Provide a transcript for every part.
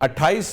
28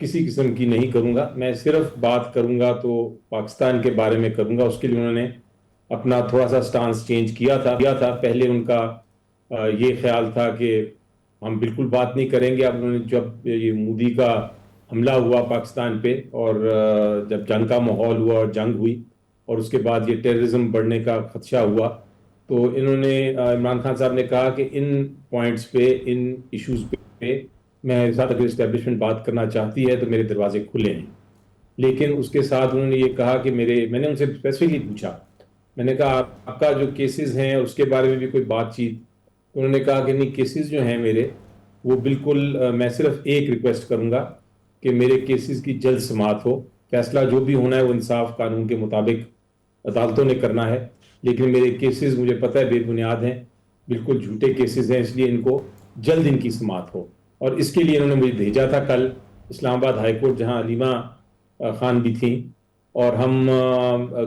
کسی قسم کی نہیں کروں گا. میں صرف بات کروں گا تو پاکستان کے بارے میں کروں گا. اس کے لیے انہوں نے اپنا تھوڑا سا سٹانس چینج کیا تھا. پہلے ان کا یہ خیال تھا کہ ہم بالکل بات نہیں کریں گے. اب انہوں نے جب یہ مودی کا حملہ ہوا پاکستان پہ اور جب جنگ کا ماحول ہوا اور جنگ ہوئی اور اس کے بعد یہ ٹیررزم بڑھنے کا خدشہ ہوا تو انہوں نے عمران خان صاحب نے کہا کہ ان پوائنٹس پہ ان ایشوز پہ میرے ساتھ اگر اسٹیبلشمنٹ بات کرنا چاہتی ہے تو میرے دروازے کھلے ہیں. لیکن اس کے ساتھ انہوں نے یہ کہا کہ میں نے ان سے اسپیسیفکلی پوچھا, میں نے کہا آپ کا جو کیسز ہیں اس کے بارے میں بھی کوئی بات چیت. انہوں نے کہا کہ نہیں, کیسز جو ہیں میرے وہ بالکل, میں صرف ایک ریکویسٹ کروں گا کہ میرے کیسز کی جلد سماعت ہو. فیصلہ جو بھی ہونا ہے وہ انصاف قانون کے مطابق عدالتوں نے کرنا ہے, لیکن میرے کیسز مجھے پتہ ہے بے بنیاد ہیں, بالکل جھوٹے کیسز ہیں, اس لیے ان کو جلد ان کی سماعت ہو. اور اس کے لیے انہوں نے مجھے بھیجا تھا کل اسلام آباد ہائی کورٹ, جہاں علیمہ خان بھی تھیں, اور ہم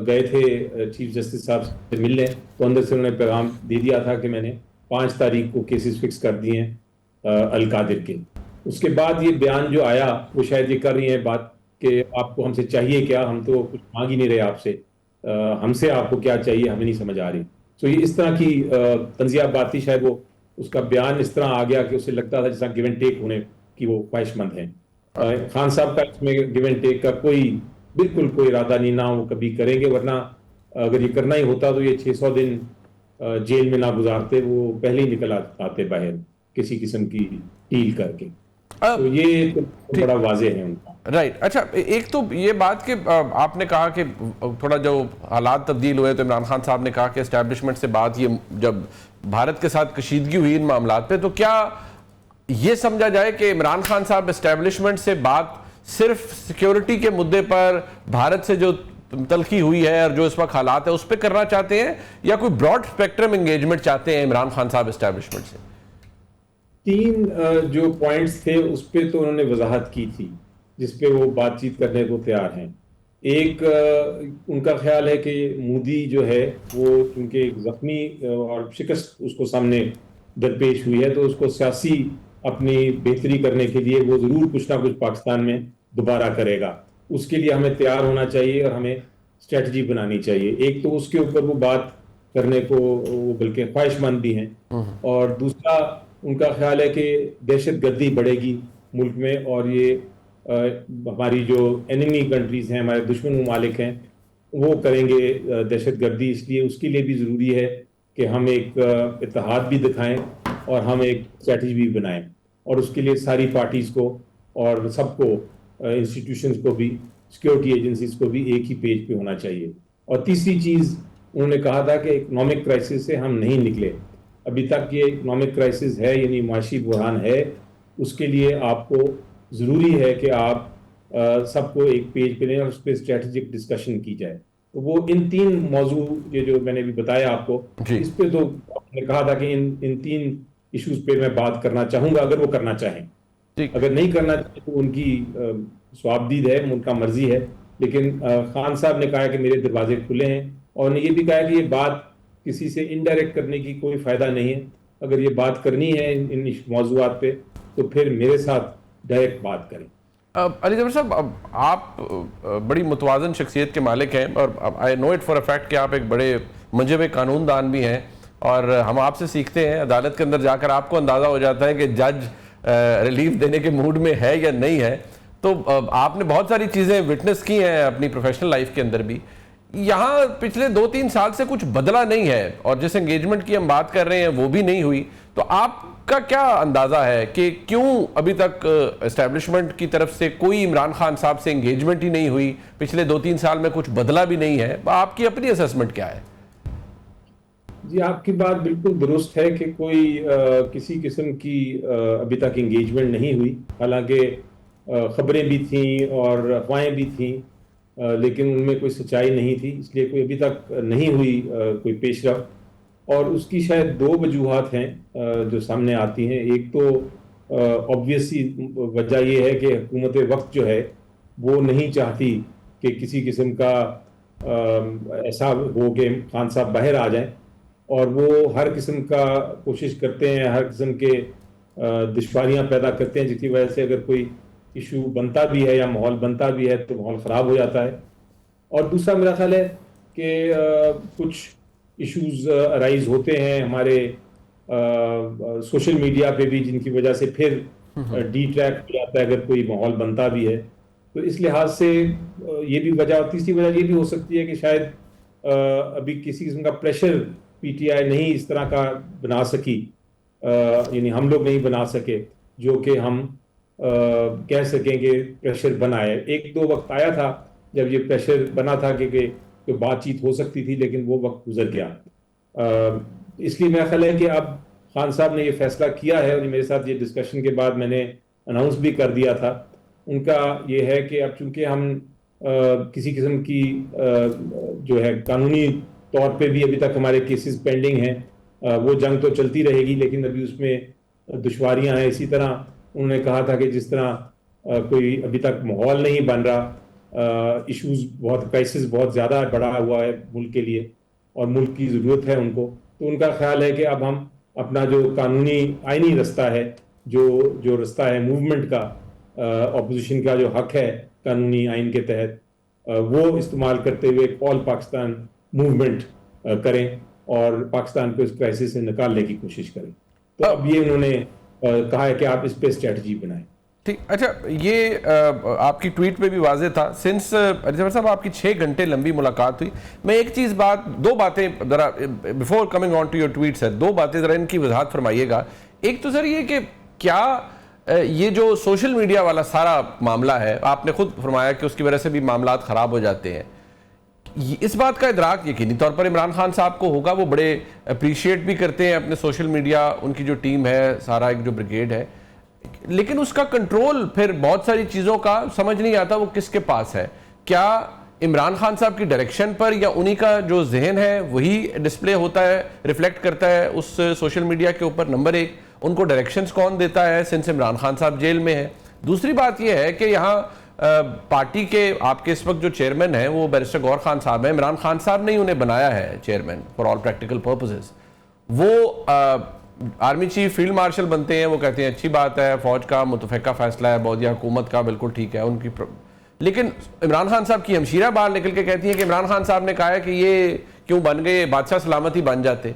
گئے تھے چیف جسٹس صاحب سے ملنے, تو اندر سے انہوں نے پیغام دے دیا تھا کہ میں نے 5 تاریخ کو کیسز فکس کر دیے ہیں القادر کے. اس کے بعد یہ بیان جو آیا وہ شاید یہ کر رہی ہیں بات کہ آپ کو ہم سے چاہیے کیا, ہم تو کچھ مانگ ہی نہیں رہے آپ سے, ہم سے آپ کو کیا چاہیے ہمیں نہیں سمجھ آ رہی. تو یہ اس طرح کی طنزیہ بات تھی. شاید وہ اس کا بیان اس طرح آ گیا کہ اسے لگتا تھا جیسا گیو اینڈ ٹیک ہونے کی وہ خواہش مند ہیں. خان صاحب کا اس میں گیو اینڈ ٹیک کا بالکل کوئی ارادہ نہیں, نہ وہ کبھی کریں گے, ورنہ اگر یہ کرنا ہی ہوتا تو یہ 600 دن جیل میں نہ گزارتے, وہ پہلے ہی نکل آتے باہر کسی قسم کی ڈیل کر کے. تو یہ بڑا واضح ہے ان کا. رائٹ. اچھا, ایک تو یہ بات کہ آپ نے کہا کہ تھوڑا جو حالات تبدیل ہوئے تو عمران خان صاحب نے کہا کہ اسٹیبلشمنٹ سے بات, یہ جب بھارت کے ساتھ کشیدگی ہوئی ان معاملات پہ, تو کیا یہ سمجھا جائے کہ عمران خان صاحب اسٹیبلشمنٹ سے بات صرف سیکیورٹی کے مدے پر بھارت سے جو تلخی ہوئی ہے اور جو اس وقت حالات ہے اس پہ کرنا چاہتے ہیں, یا کوئی براڈ اسپیکٹرم انگیجمنٹ چاہتے ہیں عمران خان صاحب اسٹیبلشمنٹ سے؟ 3 جو پوائنٹس تھے اس پہ تو انہوں نے وضاحت کی تھی جس پہ وہ بات چیت کرنے کو تیار ہیں. ایک ان کا خیال ہے کہ مودی جو ہے وہ چونکہ ایک زخمی اور شکست اس کو سامنے درپیش ہوئی ہے, تو اس کو سیاسی اپنی بہتری کرنے کے لیے وہ ضرور کچھ نہ کچھ پاکستان میں دوبارہ کرے گا. اس کے لیے ہمیں تیار ہونا چاہیے اور ہمیں اسٹریٹجی بنانی چاہیے. ایک تو اس کے اوپر وہ بات کرنے کو وہ بلکہ خواہش مند بھی ہیں, اور دوسرا ان کا خیال ہے کہ دہشت گردی بڑھے گی ملک میں, اور یہ ہماری جو اینیمی کنٹریز ہیں, ہمارے دشمن ممالک ہیں, وہ کریں گے دہشت گردی. اس لیے اس کے لیے بھی ضروری ہے کہ ہم ایک اتحاد بھی دکھائیں اور ہم ایک اسٹریٹجی بھی بنائیں, اور اس کے لیے ساری پارٹیز کو اور سب کو, انسٹیٹیوشنز کو بھی, سیکیورٹی ایجنسیز کو بھی ایک ہی پیج پہ ہونا چاہیے. اور تیسری چیز انہوں نے کہا تھا کہ اکنامک کرائسس سے ہم نہیں نکلے ابھی تک. یہ اکنامک کرائسس ہے, یعنی معاشی بحران ہے, اس کے لیے آپ کو ضروری ہے کہ آپ سب کو ایک پیج پہ لیں اور اس پہ اسٹریٹجک ڈسکشن کی جائے. تو وہ ان 3 موضوع یہ جو میں نے بھی بتایا آپ کو, اس پہ تو آپ نے کہا تھا کہ ان 3 ایشوز پہ میں بات کرنا چاہوں گا اگر وہ کرنا چاہیں. اگر نہیں کرنا چاہیں تو ان کی صوابدید ہے, ان کا مرضی ہے. لیکن خان صاحب نے کہا کہ میرے دروازے کھلے ہیں, اور نے یہ بھی کہا کہ یہ بات کسی سے انڈائریکٹ کرنے کی کوئی فائدہ نہیں ہے. اگر یہ بات کرنی ہے ان موضوعات پہ تو پھر میرے ساتھ ڈائریکٹ بات کریں. علی زفر صاحب, آپ بڑی متوازن شخصیت کے مالک ہیں, اور آئی نو اٹ فار اے فیکٹ کہ آپ ایک بڑے منجب قانون دان بھی ہیں, اور ہم آپ سے سیکھتے ہیں. عدالت کے اندر جا کر آپ کو اندازہ ہو جاتا ہے کہ جج ریلیف دینے کے موڈ میں ہے یا نہیں ہے. تو آپ نے بہت ساری چیزیں وٹنس کی ہیں اپنی پروفیشنل لائف کے اندر بھی. یہاں پچھلے 2-3 سال سے کچھ بدلا نہیں ہے, اور جس انگیجمنٹ کی ہم بات کر رہے ہیں وہ بھی نہیں ہوئی. تو آپ کا کیا اندازہ ہے کہ کیوں ابھی تک اسٹیبلشمنٹ کی طرف سے کوئی عمران خان صاحب سے انگیجمنٹ ہی نہیں ہوئی؟ پچھلے 2-3 سال میں کچھ بدلا بھی نہیں ہے. آپ کی اپنی اسسمنٹ کیا ہے؟ جی, آپ کی بات بالکل درست ہے کہ کوئی کسی قسم کی ابھی تک انگیجمنٹ نہیں ہوئی. حالانکہ خبریں بھی تھیں اور افواہیں بھی تھیں, لیکن ان میں کوئی سچائی نہیں تھی, اس لیے کوئی ابھی تک نہیں ہوئی کوئی پیش رفت. اور اس کی شاید 2 وجوہات ہیں جو سامنے آتی ہیں. ایک تو آبویسلی وجہ یہ ہے کہ حکومت وقت جو ہے وہ نہیں چاہتی کہ کسی قسم کا ایسا ہو کہ خان صاحب باہر آ جائیں, اور وہ ہر قسم کا کوشش کرتے ہیں, ہر قسم کے دشواریاں پیدا کرتے ہیں, جس کی وجہ سے اگر کوئی ایشو بنتا بھی ہے یا ماحول بنتا بھی ہے تو ماحول خراب ہو جاتا ہے. اور دوسرا میرا خیال ہے کہ کچھ ایشوز ارائز ہوتے ہیں ہمارے سوشل میڈیا پہ بھی، جن کی وجہ سے پھر ڈی ٹریک ہو جاتا ہے اگر کوئی ماحول بنتا بھی ہے. تو اس لحاظ سے یہ بھی وجہ، اور تیسری وجہ یہ بھی ہو سکتی ہے کہ شاید ابھی کسی قسم کا پریشر پی ٹی آئی نہیں اس طرح کا بنا سکی، یعنی ہم لوگ نہیں بنا سکے جو کہ ہم کہہ سکیں کہ پریشر بنا ہے. ایک دو وقت آیا تھا جب یہ پریشر بنا تھا کہ بات چیت ہو سکتی تھی، لیکن وہ وقت گزر گیا. اس لیے میرا خیال ہے کہ اب خان صاحب نے یہ فیصلہ کیا ہے، اور میرے ساتھ یہ ڈسکشن کے بعد میں نے اناؤنس بھی کر دیا تھا. ان کا یہ ہے کہ اب چونکہ ہم کسی قسم کی جو ہے قانونی طور پہ بھی ابھی تک ہمارے کیسز پینڈنگ ہیں، وہ جنگ تو چلتی رہے گی لیکن ابھی اس میں دشواریاں ہیں. اسی طرح انہوں نے کہا تھا کہ جس طرح کوئی ابھی تک ماحول نہیں بن رہا، ایشوز بہت، کرائسس بہت زیادہ بڑھا ہوا ہے ملک کے لیے اور ملک کی ضرورت ہے ان کو، تو ان کا خیال ہے کہ اب ہم اپنا جو قانونی آئینی رستہ ہے، جو رستہ ہے موومنٹ کا، اپوزیشن کا جو حق ہے قانونی آئین کے تحت، وہ استعمال کرتے ہوئے آل پاکستان موومنٹ کریں اور پاکستان کو اس کرائسس سے نکالنے کی کوشش کریں. تو اب یہ انہوں نے کہا ہے کہ آپ اس پہ اسٹریٹجی بنائیں. ٹھیک. اچھا، یہ آپ کی ٹویٹ پہ بھی واضح تھا. سنس علی ظفر صاحب آپ کی 6 گھنٹے لمبی ملاقات ہوئی، میں ایک چیز دو باتیں ذرا before coming on to your tweet sir, 2 باتیں ذرا ان کی وضاحت فرمائیے گا. ایک تو سر یہ کہ کیا یہ جو سوشل میڈیا والا سارا معاملہ ہے، آپ نے خود فرمایا کہ اس کی وجہ سے بھی معاملات خراب ہو جاتے ہیں، اس بات کا ادراک یقینی طور پر عمران خان صاحب کو ہوگا، وہ بڑے اپریشیٹ بھی کرتے ہیں اپنے سوشل میڈیا، ان کی جو ٹیم ہے، سارا ایک جو بریگیڈ ہے، لیکن اس کا کنٹرول پھر بہت ساری چیزوں کا سمجھ نہیں آتا وہ کس کے پاس ہے. کیا عمران خان صاحب کی ڈائریکشن پر یا انہی کا جو ذہن ہے وہی ڈسپلے ہوتا ہے، ریفلیکٹ کرتا ہے اس سوشل میڈیا کے اوپر؟ نمبر 1، ان کو ڈائریکشنز کون دیتا ہے سنس عمران خان صاحب جیل میں ہے؟ دوسری بات یہ ہے کہ یہاں پارٹی کے آپ کے اس وقت جو چیئرمین ہیں وہ بیرسٹر گور خان صاحب ہیں. عمران خان صاحب نے انہیں بنایا ہے chairman for all practical purposes. وہ آرمی چیف فیلڈ مارشل بنتے ہیں، وہ کہتے ہیں اچھی بات ہے، فوج کا متفقہ فیصلہ ہے، بودیا حکومت کا بالکل ٹھیک ہے ان کی لیکن عمران خان صاحب کی ہمشیرہ باہر نکل کے کہتی ہیں کہ عمران خان صاحب نے کہا ہے کہ یہ کیوں بن گئے، بادشاہ سلامتی بن جاتے.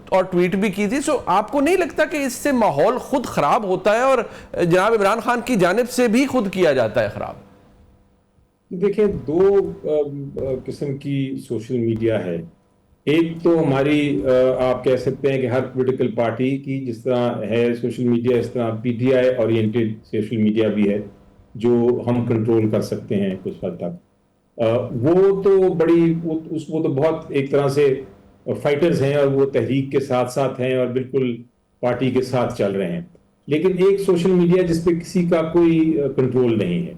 اور ٹویٹ بھی کی تھی. آپ کو نہیں لگتا کہ اس سے ماحول خود خراب ہوتا ہے اور جناب عمران خان کی جانب سے بھی خود کیا جاتا ہے خراب؟ دیکھیں، 2 قسم کی سوشل میڈیا ہے. ایک تو ہماری آپ کہہ سکتے ہیں کہ ہر پولیٹیکل پارٹی کی جس طرح ہے سوشل میڈیا، اس طرح P T I oriented social media بھی ہے جو ہم کنٹرول کر سکتے ہیں کچھ حد تک. وہ تو بہت ایک طرح سے فائٹرز ہیں اور وہ تحریک کے ساتھ ساتھ ہیں اور بالکل پارٹی کے ساتھ چل رہے ہیں. لیکن ایک سوشل میڈیا جس پہ کسی کا کوئی کنٹرول نہیں ہے،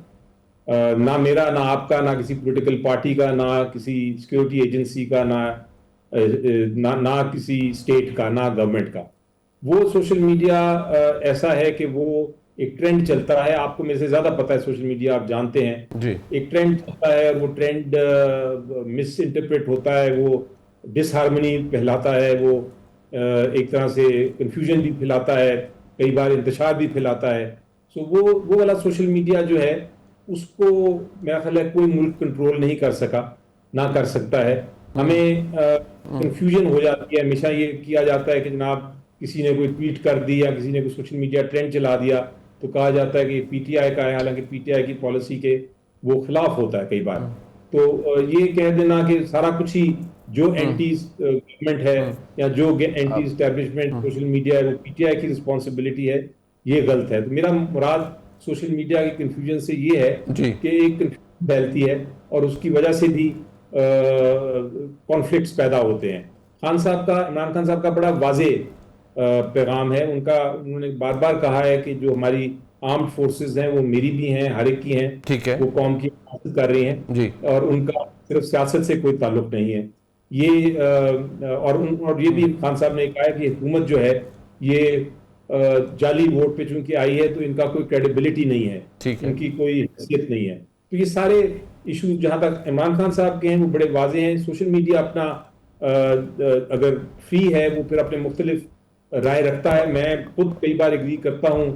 نہ میرا، نہ آپ کا، نہ کسی پولیٹیکل پارٹی کا، نہ کسی سیکیورٹی ایجنسی کا، نہ کسی اسٹیٹ کا، نہ گورنمنٹ کا. وہ سوشل میڈیا ایسا ہے کہ وہ ایک ٹرینڈ چلتا ہے. آپ کو میرے سے زیادہ پتہ ہے سوشل میڈیا، آپ جانتے ہیں جی. ایک ٹرینڈ چلتا ہے اور وہ ٹرینڈ مس انٹرپریٹ ہوتا ہے، وہ ڈس ہارمنی پھیلاتا ہے، وہ ایک طرح سے کنفیوژن بھی پھیلاتا ہے، کئی بار انتشار بھی پھیلاتا ہے. وہ والا سوشل میڈیا جو ہے اس کو میرا خیال ہے کوئی ملک کنٹرول نہیں کر سکا، نہ کر سکتا ہے. ہمیں کنفیوژن ہو جاتی ہے، ہمیشہ یہ کیا جاتا ہے کہ جناب کسی نے کوئی ٹویٹ کر دی یا کسی نے کوئی سوشل میڈیا ٹرینڈ چلا دیا تو کہا جاتا ہے کہ یہ پی ٹی آئی کا ہے، حالانکہ پی ٹی آئی کی پالیسی کے وہ خلاف ہوتا ہے کئی بار. تو یہ کہہ دینا کہ سارا کچھ ہی جو اینٹی گورنمنٹ ہے یا جو اینٹی اسٹیبلشمنٹ سوشل میڈیا ہے وہ پی ٹی آئی کی رسپانسبلٹی ہے، یہ غلط ہے. تو میرا مراد سوشل میڈیا کی کنفیوژن سے یہ ہے کہ ایک کنفیوژن پھیلتی ہے اور اس کی وجہ سے بھی کانفلکٹس پیدا ہوتے ہیں. خان صاحب کا، عمران خان صاحب کا بڑا واضح پیغام ہے. انہوں نے بار بار کہا ہے کہ جو ہماری آرمڈ فورسز ہیں وہ میری بھی ہیں، ہر ایک کی ہیں، وہ قوم کی حفاظت کر رہی ہیں اور ان کا صرف سیاست سے کوئی تعلق نہیں ہے. یہ اور یہ بھی خان صاحب نے کہا ہے کہ حکومت جو ہے یہ جعلی ووٹ پہ چونکہ آئی ہے تو ان کا کوئی کریڈیبلٹی نہیں ہے، ان کی کوئی حیثیت نہیں ہے. تو یہ سارے ایشو جہاں تک عمران خان صاحب کے ہیں وہ بڑے واضح ہیں. سوشل میڈیا اپنا اگر فری ہے وہ پھر اپنے مختلف رائے رکھتا ہے. میں خود کئی بار ایگری کرتا ہوں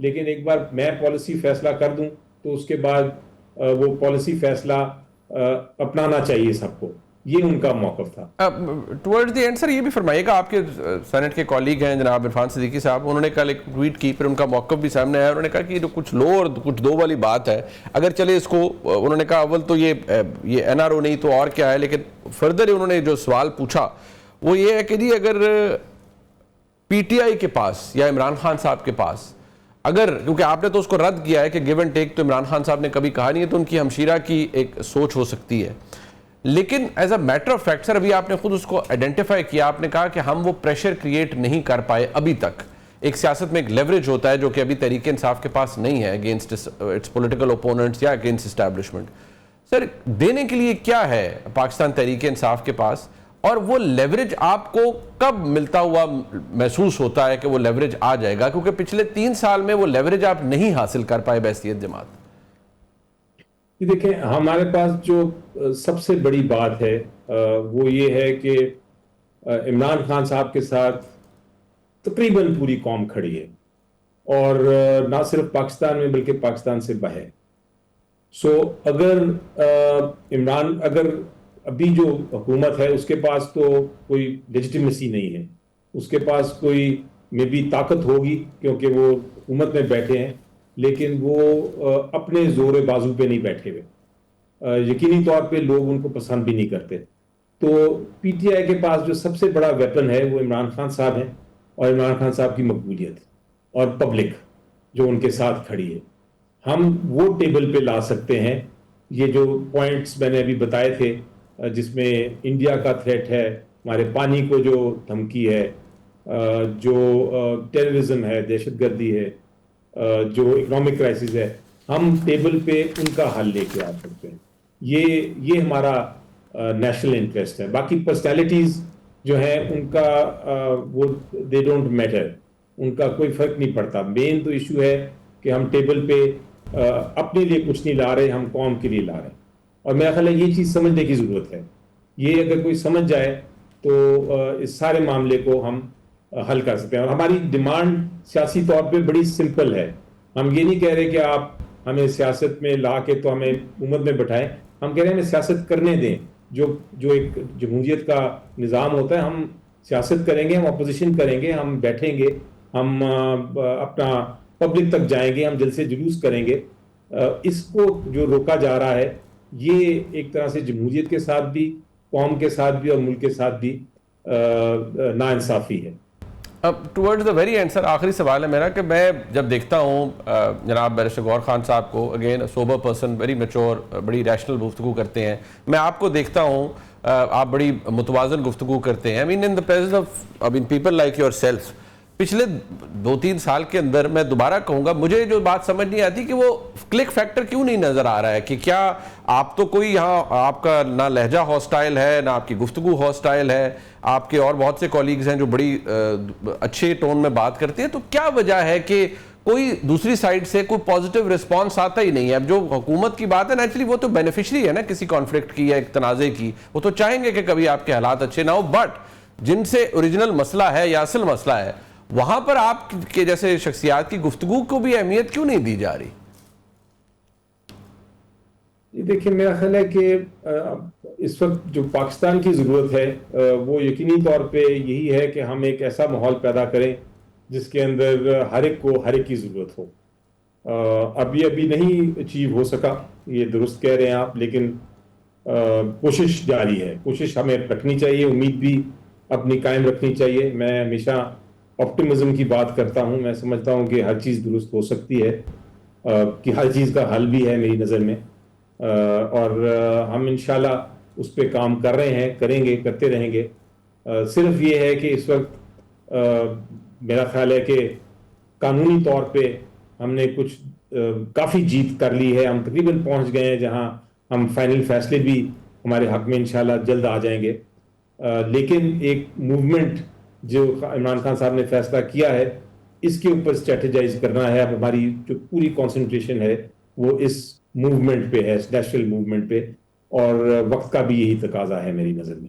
لیکن ایک بار میں پالیسی فیصلہ کر دوں تو اس کے بعد وہ پالیسی فیصلہ اپنانا چاہیے سب کو. یہ ان کا موقف تھا. ٹورڈز دی اینڈ سر یہ بھی فرمائیے گا, آپ کے سینٹ کے کالیگ ہیں جناب عرفان صدیقی صاحب, انہوں نے کل ایک ٹویٹ کی, پھر ان کا موقف بھی سامنے آیا, انہوں نے کہا کہ یہ کچھ لو اور کچھ دو والی بات ہے. اگر چلے اس کو, انہوں نے کہا اول تو یہ این آر او نہیں تو اور کیا ہے, لیکن فردر انہوں نے جو سوال پوچھا وہ یہ ہے کہ جی اگر پی ٹی آئی کے پاس یا عمران خان صاحب کے پاس, اگر, کیونکہ آپ نے تو اس کو رد کیا ہے کہ گیو اینڈ ٹیک تو عمران خان صاحب نے کبھی کہا نہیں ہے, تو ان کی ہمشیرہ کی ایک سوچ ہو سکتی ہے, لیکن as a matter of fact sir ابھی آپ نے خود اس کو آئیڈینٹیفائی کیا, آپ نے کہا کہ ہم وہ پریشر کریٹ نہیں کر پائے ابھی تک. ایک سیاست میں ایک لیوریج ہوتا ہے جو کہ ابھی تحریک انصاف کے پاس نہیں ہے اگینسٹ اٹس پولیٹیکل اوپوننٹس یا اگینسٹ اسٹیبلشمنٹ. سر دینے کے لیے کیا ہے پاکستان تحریک انصاف کے پاس, اور وہ لیوریج آپ کو کب ملتا ہوا محسوس ہوتا ہے کہ وہ لیوریج آ جائے گا, کیونکہ پچھلے 3 سال میں وہ لیوریج آپ نہیں حاصل کر پائے بحیثیت جماعت؟ دیکھیں ہمارے پاس جو سب سے بڑی بات ہے وہ یہ ہے کہ عمران خان صاحب کے ساتھ تقریباً پوری قوم کھڑی ہے, اور نہ صرف پاکستان میں بلکہ پاکستان سے باہر. سو اگر اگر ابھی جو حکومت ہے اس کے پاس تو کوئی لیجیٹیمیسی نہیں ہے, اس کے پاس کوئی میں بھی طاقت ہوگی کیونکہ وہ حکومت میں بیٹھے ہیں, لیکن وہ اپنے زور بازو پہ نہیں بیٹھے ہوئے. یقینی طور پہ لوگ ان کو پسند بھی نہیں کرتے. تو پی ٹی آئی کے پاس جو سب سے بڑا ویپن ہے وہ عمران خان صاحب ہیں, اور عمران خان صاحب کی مقبولیت اور پبلک جو ان کے ساتھ کھڑی ہے. ہم وہ ٹیبل پہ لا سکتے ہیں یہ جو پوائنٹس میں نے ابھی بتائے تھے, جس میں انڈیا کا تھریٹ ہے, ہمارے پانی کو جو دھمکی ہے, جو ٹیررزم ہے, دہشت گردی ہے, جو اکنامک کرائسس ہے, ہم ٹیبل پہ ان کا حل لے کے آ سکتے ہیں. یہ ہمارا نیشنل انٹرسٹ ہے. باقی پرسنالٹیز جو ہیں ان کا وہ دے ڈونٹ میٹر, ان کا کوئی فرق نہیں پڑتا. مین تو ایشو ہے کہ ہم ٹیبل پہ اپنے لیے کچھ نہیں لا رہے, ہم قوم کے لیے لا رہے ہیں. اور میرا خیال ہے یہ چیز سمجھنے کی ضرورت ہے. یہ اگر کوئی سمجھ جائے تو اس سارے معاملے کو ہم حل کر سکتے ہیں. اور ہماری ڈیمانڈ سیاسی طور پہ بڑی سمپل ہے. ہم یہ نہیں کہہ رہے کہ آپ ہمیں سیاست میں لا کے تو ہمیں حکومت میں بٹھائیں, ہم کہہ رہے ہیں ہمیں سیاست کرنے دیں. جو ایک جمہوریت کا نظام ہوتا ہے, ہم سیاست کریں گے, ہم اپوزیشن کریں گے, ہم بیٹھیں گے, ہم اپنا پبلک تک جائیں گے, ہم دل سے جلوس کریں گے. اس کو جو روکا جا رہا ہے یہ ایک طرح سے جمہوریت کے ساتھ بھی, قوم کے ساتھ بھی اور ملک کے ساتھ بھی ناانصافی ہے. اب ٹورڈز دا ویری اینڈ سر آخری سوال ہے میرا کہ میں جب دیکھتا ہوں جناب بیرسٹر غور خان صاحب کو, again sober person, very mature, بڑی ریشنل گفتگو کرتے ہیں, میں آپ کو دیکھتا ہوں آپ بڑی متوازن گفتگو کرتے ہیں. In the presence of people like yourself, پچھلے 2-3 سال کے اندر میں دوبارہ کہوں گا مجھے جو بات سمجھ نہیں آتی کہ وہ کلک فیکٹر کیوں نہیں نظر آ رہا ہے, کہ کیا آپ تو کوئی یہاں آپ کا نہ لہجہ ہاسٹائل ہے, نہ آپ کی گفتگو ہاسٹائل ہے, آپ کے اور بہت سے کولیگز ہیں جو بڑی اچھے ٹون میں بات کرتے ہیں, تو کیا وجہ ہے کہ کوئی دوسری سائڈ سے کوئی پازیٹیو رسپانس آتا ہی نہیں ہے؟ اب جو حکومت کی بات ہے نیچرلی وہ تو بینیفیشری ہے نا کسی کانفلکٹ کی یا ایک تنازع کی, وہ تو چاہیں گے کہ کبھی آپ کے حالات اچھے نہ ہو, بٹ جن سے اوریجنل مسئلہ ہے یا اصل مسئلہ ہے وہاں پر آپ کے جیسے شخصیات کی گفتگو کو بھی اہمیت کیوں نہیں دی جا رہی؟ یہ دیکھیں میرا خیال ہے کہ اس وقت جو پاکستان کی ضرورت ہے وہ یقینی طور پہ یہی ہے کہ ہم ایک ایسا ماحول پیدا کریں جس کے اندر ہر ایک کی ضرورت ہو. ابھی نہیں اچیو ہو سکا, یہ درست کہہ رہے ہیں آپ, لیکن کوشش جاری ہے. کوشش ہمیں رکھنی چاہیے, امید بھی اپنی قائم رکھنی چاہیے. میں ہمیشہ آپٹیمزم کی بات کرتا ہوں. میں سمجھتا ہوں کہ ہر چیز درست ہو سکتی ہے, کہ ہر چیز کا حل بھی ہے میری نظر میں, اور ہم انشاءاللہ اس پہ کام کر رہے ہیں, کریں گے, کرتے رہیں گے. صرف یہ ہے کہ اس وقت میرا خیال ہے کہ قانونی طور پہ ہم نے کافی جیت کر لی ہے. ہم تقریباً پہنچ گئے ہیں جہاں ہم فائنل فیصلے بھی ہمارے حق میں انشاءاللہ جلد آ جائیں گے. لیکن ایک موومنٹ جو عمران خان صاحب نے فیصلہ کیا ہے اس کے اوپر اسٹریٹجائز کرنا ہے. اب ہماری جو پوری کانسنٹریشن ہے وہ اس موومنٹ پہ ہے, اس نیشنل موومنٹ پہ, اور وقت کا بھی یہی تقاضا ہے میری نظر میں.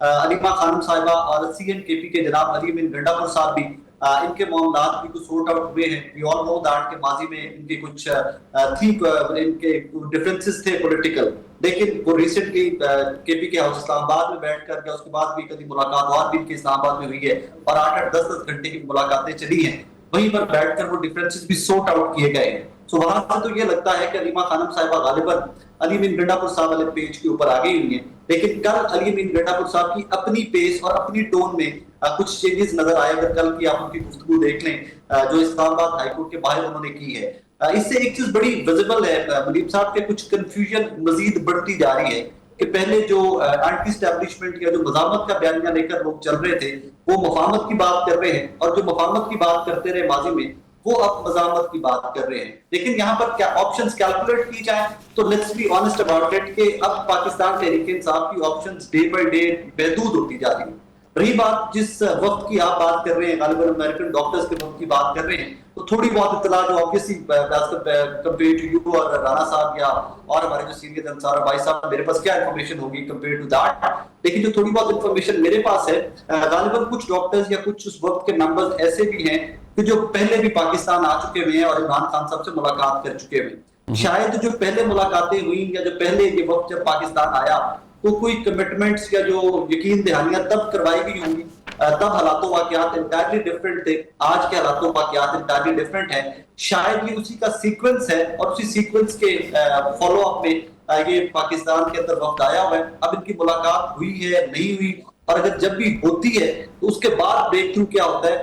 علیمہ خانم صاحبہ اور CNKP کے جناب علی امین گنڈاپور صاحب بھی ان کے معاملات بھی کچھ سورٹ آؤٹ ہوئے ہیں. وی آل نو دیٹ کہ ماضی میں ان کے کچھ ان کے ڈفرینسز تھے پولیٹیکل، لیکن وہ ریسنٹلی KP کے ہاؤس اسلام آباد میں بیٹھ کر کے اس کے بعد بھی کبھی ملاقات اور بھی ان کے اسلام آباد میں ہوئی ہے اور 8-8 10-10 گھنٹے کی ملاقاتیں چلی ہیں، وہیں پر بیٹھ کر وہ ڈفرینسز بھی سورٹ آؤٹ کیے گئے ہیں. سو وہاں سے تو یہ لگتا ہے کہ علیمہ خانم صاحبہ غالباً علی امین گنڈاپور صاحب والے پیج کے اوپر آ گئی ہوئی ہیں، لیکن کل علی امین گنڈاپور صاحب کی اپنی پیس اور اپنی ٹون میں کچھ چینجز نظر آئے. اگر کل کی آپ ان کی گفتگو دیکھ لیں جو اسلام آباد ہائی کورٹ کے باہر انہوں نے کی ہے، اس سے ایک چیز بڑی ویزیبل ہے ملیب صاحب کے کچھ کنفیوژن مزید بڑھتی جا رہی ہے کہ پہلے جو اینٹی اسٹیبلشمنٹ یا جو مزاحمت کا بیانیہ لے کر لوگ چل رہے تھے وہ مفاہمت کی بات کر رہے ہیں، اور جو مفاہمت کی بات کرتے رہے ماضی میں وہ اب مزاحمت کی بات کر رہے ہیں. لیکن یہاں پر کیا آپشنز کیلکولیٹ کی جائیں تو let's be honest about it کہ اب پاکستان تحریک انصاف کی آپشنز ڈے بائی ڈے محدود ہوتی جا رہی ہیں. رہی بات جس وقت کی آپ بات کر رہے ہیں، غالباً امریکن ڈاکٹرز کے وقت کی بات کر رہے ہیں، تو تھوڑی بہت اطلاع جو آبویسلی کمپیئر ٹو یو اور رانا صاحب یا اور ہمارے جو سینئر انصار بھائی صاحب، میرے پاس کیا انفارمیشن ہوگی کمپیئر ٹو دیٹ، لیکن جو تھوڑی بہت انفارمیشن میرے پاس ہے غالباً کچھ ڈاکٹرز یا کچھ اس وقت کے ممبرز ایسے بھی ہیں کہ جو پہلے بھی پاکستان آ چکے ہوئے ہیں اور عمران خان صاحب سے ملاقات کر چکے ہوئے ہیں. شاید جو پہلے ملاقاتیں ہوئیں یا جو پہلے یہ وقت جب پاکستان آیا تو کوئی کمٹمنٹس یا جو یقین دہانیاں تب کروائی گئی ہوں گی، تب حالات و واقعات انٹائرلی ڈفرینٹ تھے، آج کے حالات و واقعات انٹائرلی ڈفرینٹ ہیں. شاید یہ اسی کا سیکوینس ہے اور اسی سیکوینس کے فالو اپ میں یہ پاکستان کے اندر وقت آیا ہوا ہے. اب ان کی ملاقات ہوئی ہے نہیں ہوئی، اور اگر جب بھی ہوتی ہے تو اس کے بعد بریک تھرو کیا ہوتا ہے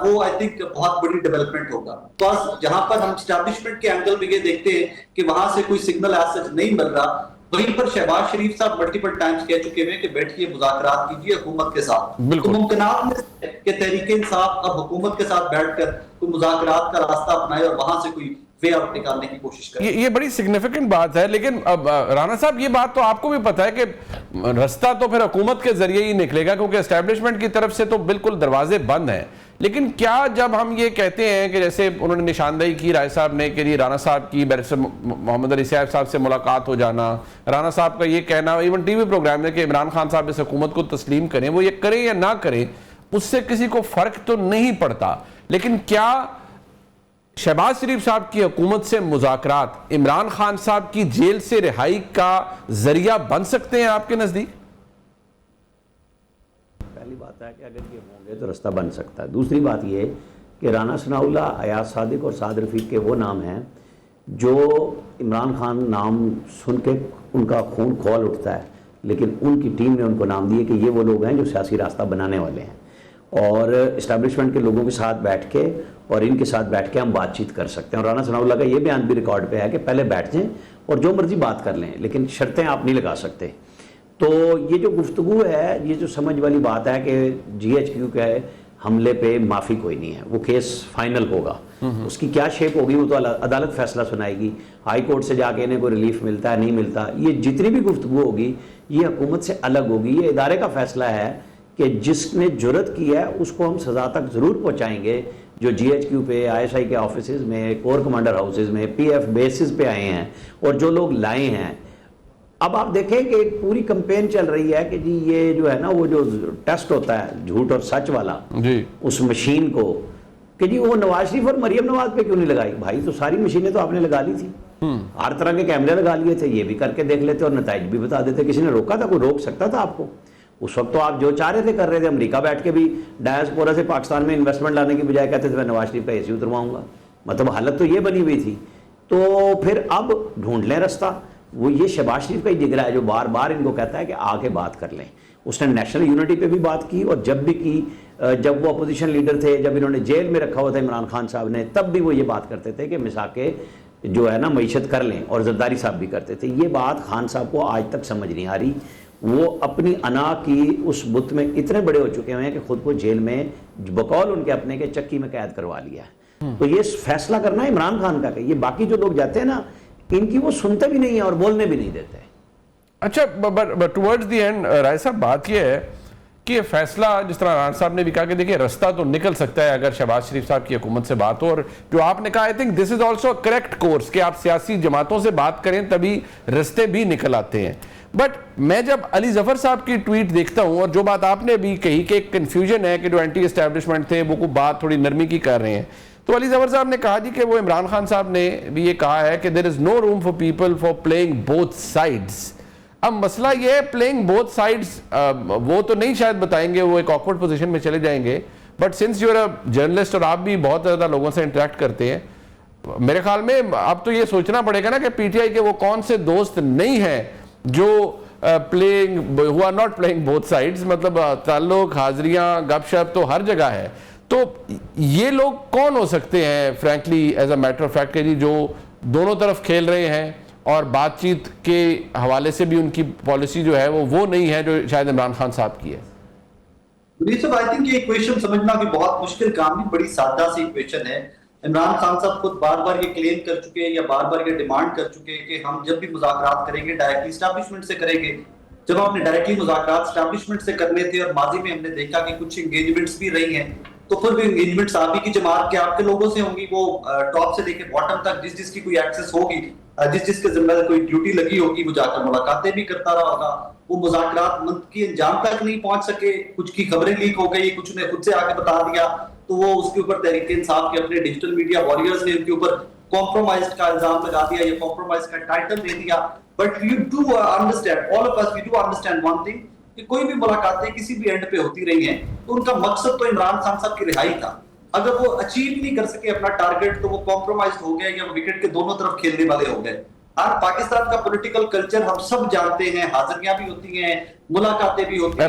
وہ آئی تھنک بہت بڑی ڈیولپمنٹ ہوگا. بس جہاں پر ہم اسٹیبلشمنٹ کے اینگل میں یہ دیکھتے ہیں کہ وہاں سے کوئی سگنل ایز سچ نہیں مل رہا، وہیں پر شہباز شریف صاحب ملٹیپل ٹائمز کہہ چکے ہیں کہ بیٹھیے مذاکرات کیجیے حکومت کے ساتھ. تو ممکنات میں کہ تحریک انصاف اب حکومت کے ساتھ بیٹھ کر کوئی مذاکرات کا راستہ اپنائے اور وہاں سے کوئی وے آؤٹ نکالنے کی کوشش کریں. یہ بڑی سگنیفیکنٹ بات ہے. لیکن اب رانا صاحب یہ بات تو آپ کو بھی پتہ ہے کہ رستہ تو پھر حکومت کے ذریعے ہی نکلے گا، کیونکہ اسٹیبلشمنٹ کی طرف سے تو بالکل دروازے بند ہیں. لیکن کیا جب ہم یہ کہتے ہیں کہ جیسے انہوں نے نشاندہی کی رائے صاحب نے کہ رانا صاحب کی بیرسٹر محمد علی صاحب صاحب سے ملاقات ہو جانا، رانا صاحب کا یہ کہنا ایون ٹی وی پروگرام میں کہ عمران خان صاحب اس حکومت کو تسلیم کریں، وہ یہ کریں یا نہ کریں اس سے کسی کو فرق تو نہیں پڑتا. لیکن کیا شہباز شریف صاحب کی حکومت سے مذاکرات عمران خان صاحب کی جیل سے رہائی کا ذریعہ بن سکتے ہیں آپ کے نزدیک؟ پہلی بات ہے کہ اگر یہ ہوں گے تو رستہ بن سکتا ہے. دوسری بات یہ کہ رانا ثناء اللہ، ایاز صادق اور سعد رفیق کے وہ نام ہیں جو عمران خان نام سن کے ان کا خون کھول اٹھتا ہے، لیکن ان کی ٹیم نے ان کو نام دیے کہ یہ وہ لوگ ہیں جو سیاسی راستہ بنانے والے ہیں، اور اسٹیبلشمنٹ کے لوگوں کے ساتھ بیٹھ کے اور ان کے ساتھ بیٹھ کے ہم بات چیت کر سکتے ہیں. اور رانا ثناء اللہ کا یہ بیان بھی ریکارڈ پہ ہے کہ پہلے بیٹھ جائیں اور جو مرضی بات کر لیں، لیکن شرطیں آپ نہیں لگا سکتے. تو یہ جو گفتگو ہے، یہ جو سمجھ والی بات ہے کہ GHQ کے حملے پہ معافی کوئی نہیں ہے، وہ کیس فائنل ہوگا، اس کی کیا شیپ ہوگی وہ تو عدالت فیصلہ سنائے گی. ہائی کورٹ سے جا کے انہیں کوئی ریلیف ملتا ہے نہیں ملتا، یہ جتنی بھی گفتگو ہوگی یہ حکومت سے الگ ہوگی. یہ ادارے کا فیصلہ ہے کہ جس نے جرت کی ہے اس کو ہم سزا تک ضرور پہنچائیں گے. جو GHQ پہ ISI کے آفیسز میں، کور کمانڈر ہاؤسز میں، PF بیسز پہ آئے ہیں اور جو لوگ لائے ہیں. اب آپ دیکھیں کہ ایک پوری کمپین چل رہی ہے کہ جی یہ جو ہے نا وہ جو ٹیسٹ ہوتا ہے جھوٹ اور سچ والا اس مشین کو، کہ جی وہ نواز شریف اور مریم نواز پہ کیوں نہیں لگائی؟ بھائی تو ساری مشینیں تو آپ نے لگا لی تھی، ہر طرح کے کیمرے لگا لیے تھے، یہ بھی کر کے دیکھ لیتے اور نتائج بھی بتا دیتے. کسی نے روکا تھا؟ کوئی روک سکتا تھا آپ کو؟ اس وقت تو آپ جو چاہ رہے تھے کر رہے تھے. امریکہ بیٹھ کے بھی ڈائسپورا سے پاکستان میں انویسٹمنٹ لانے کی بجائے کہتے تھے میں نواز شریف کا AC اترواؤں گا. مطلب حالت تو یہ بنی ہوئی تھی. تو پھر اب ڈھونڈ لیں رستہ. وہ یہ شہباز شریف کا ہی جگرا ہے جو بار بار ان کو کہتا ہے کہ آ کے بات کر لیں. اس نے نیشنل یونٹی پہ بھی بات کی، اور جب بھی کی جب وہ اپوزیشن لیڈر تھے، جب انہوں نے جیل میں رکھا ہوا تھا عمران خان صاحب نے، تب بھی وہ یہ بات کرتے تھے کہ مساکے جو ہے نا معیشت کر لیں، اور زرداری صاحب بھی کرتے تھے. یہ بات خان صاحب کو آج تک سمجھ نہیں آ رہی. وہ اپنی انا کی اس بت میں اتنے بڑے ہو چکے ہیں کہ خود کو جیل میں بقول ان کے اپنے کے چکی میں قید کروا لیا ہے. تو یہ فیصلہ کرنا ہے عمران خان کا کہ یہ باقی جو لوگ جاتے ہیں نا ان کی وہ سنتے بھی نہیں ہیں اور بولنے بھی نہیں دیتے. اچھا ٹورڈز دی اینڈ رائے صاحب بات یہ ہے کہ یہ فیصلہ جس طرح ران صاحب نے بھی کہا کہ دیکھیں رستہ تو نکل سکتا ہے اگر شہباز شریف صاحب کی حکومت سے بات ہو، اور جو آپ نے کہا I think this is also correct course کہ آپ سیاسی جماعتوں سے بات کریں تبھی رستے بھی نکل آتے ہیں. بٹ میں جب علی ظفر صاحب کی ٹویٹ دیکھتا ہوں اور جو بات آپ نے ابھی کہی کہ ایک کنفیوژن ہے کہ جو اینٹی اسٹیبلشمنٹ تھے وہ کو بات تھوڑی نرمی کی کر رہے ہیں, تو علی ظفر صاحب نے کہا جی کہ وہ عمران خان صاحب نے بھی یہ کہا ہے کہ there is no room for people for playing both sides. اب مسئلہ یہ ہے پلینگ بوتھ سائڈز, وہ تو نہیں شاید بتائیں گے, وہ ایک آکورڈ پوزیشن میں چلے جائیں گے, but since you are a journalist اور آپ بھی بہت زیادہ لوگوں سے انٹریکٹ کرتے ہیں, میرے خیال میں اب تو یہ سوچنا پڑے گا نا کہ پی ٹی آئی کے وہ کون سے دوست نہیں ہیں جو playing who are not playing both sides, مطلب تعلق, حاضریاں, گپ شپ تو ہر جگہ ہے. تو یہ لوگ کون ہو سکتے ہیں frankly as a matter of fact جی جو دونوں طرف کھیل رہے ہیں اور بات چیت کے حوالے سے بھی ان کی پالیسی جو ہے وہ نہیں ہے جو شاید عمران خان صاحب کی ہے؟ صاحب آئی تھنک یہ ایکویشن سمجھنا بھی بہت مشکل کام نہیں, بڑی سادہ سی ایکویشن ہے. عمران خان صاحب خود بار بار یہ کلیم کر چکے یا بار بار یہ ڈیمانڈ کر چکے کہ ہم جب بھی مذاکرات کریں گے ڈائریکٹلی اسٹیبلشمنٹ سے کریں گے. جب ہم نے ڈائریکٹلی مذاکرات اسٹیبلشمنٹ سے کرنے تھے اور ماضی میں ہم نے دیکھا کہ کچھ انگیجمنٹس بھی رہی ہیں, تو پھر بھی انگیجمنٹس آپ ہی کی جماعت کے آپ کے لوگوں سے ہوں گی, وہ ٹاپ سے لے کے باٹم تک جس کی کوئی ایکسس ہوگی, جس کے ذمہ کوئی ڈیوٹی لگی ہوگی, وہ جا کر ملاقاتیں بھی کرتا رہا ہوگا. وہ مذاکرات منطقی انجام تک نہیں پہنچ سکے, کچھ کی خبریں لیک ہو گئی, کچھ نے خود سے آ کے بتا دیا, تو وہ اس کے اوپر تحریک انصاف کے اپنے ڈیجیٹل میڈیا واریئرز نے ان کے اوپر کمپرومائز کا الزام لگا دیا یا کمپرومائز کا ٹائٹل دے دیا. But you do understand, all of us we do understand one thing, کہ کوئی بھی ملاقاتیں کسی بھی اینڈ پہ ہوتی رہی ہیں تو ان کا مقصد تو عمران خان صاحب کی رہائی تھا. اگر وہ اچیو نہیں کر سکے اپنا ٹارگٹ تو وہ کمپرومائز ہو گئے یا وکٹ کے دونوں طرف کھیلنے والے ہو گئے. پاکستان کا پولیٹیکل کلچر ہم سب جانتے ہیں, حاضریاں بھی ہوتی ہیں, ملاقاتیں بھی ہوتی ہیں,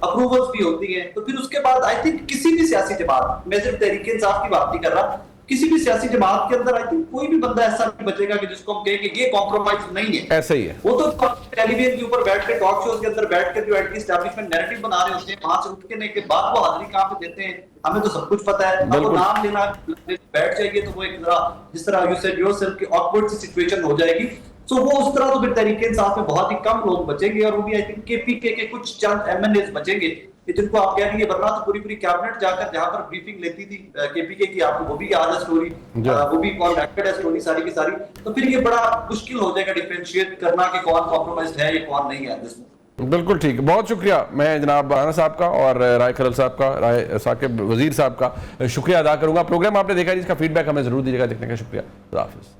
اپروولز بھی ہوتی ہیں. تو پھر اس کے بعد آئی تھنک کسی بھی سیاسی جماعت, میں صرف تحریک انصاف کی بات نہیں کر رہا, کسی بھی سیاسی جماعت کے اندر آئی تھنک کوئی بھی بندہ ایسا نہیں بچے گا کہ جس کو ہم کہیں کہ یہ کمپرومائز نہیں ہے. ایسا ہی ہے. وہ تو ٹیلی ویژن کے اوپر بیٹھ کے ٹاک شوز کے اندر بیٹھ کے جو اینٹی اسٹیبلشمنٹ نیریٹو بنا رہے ہوتے ہیں, وہاں سے اٹھنے کے بعد وہ حاضری کہاں پہ دیتے ہیں ہمیں تو سب کچھ پتا ہے. اب وہ نام لینا بیٹھ جائے گی تو وہ ایک ذرا جس طرح یو سیڈ یور سیلف کی آکورڈ سی سچویشن ہو جائے گی. سو وہ اس طرح تو پھر تحریک انصاف میں بہت ہی کم لوگ بچیں گے, اور وہ بھی آئی تھنک کے پی کے کچھ چند ایم این ایز بچیں گے جن کو آپ کہہ رہی ہے, ورنہ تو پوری کیبنٹ جا کر جہاں پر بریفنگ لیتی تھی کے پی کے کی, آپ کو وہ بھی یاد ہے اسٹوری, وہ بھی کانٹیکٹڈ ہے اسٹوری ساری کی ساری. تو پھر یہ بڑا مشکل ہو جائے گا ڈیفرینشیٹ کرنا کہ کون کمپرومائزڈ ہے یا کون نہیں ہے اس میں. بالکل ٹھیک, بہت شکریہ. میں جناب رانا صاحب کا اور رائے کھرل صاحب کا, رائے ثاقب وزیر صاحب کا شکریہ ادا کروں گا. پروگرام آپ نے دیکھا, جس کا فیڈ بیک ہمیں ضرور دیجیے گا. دیکھنے کا شکریہ. خدا حافظ.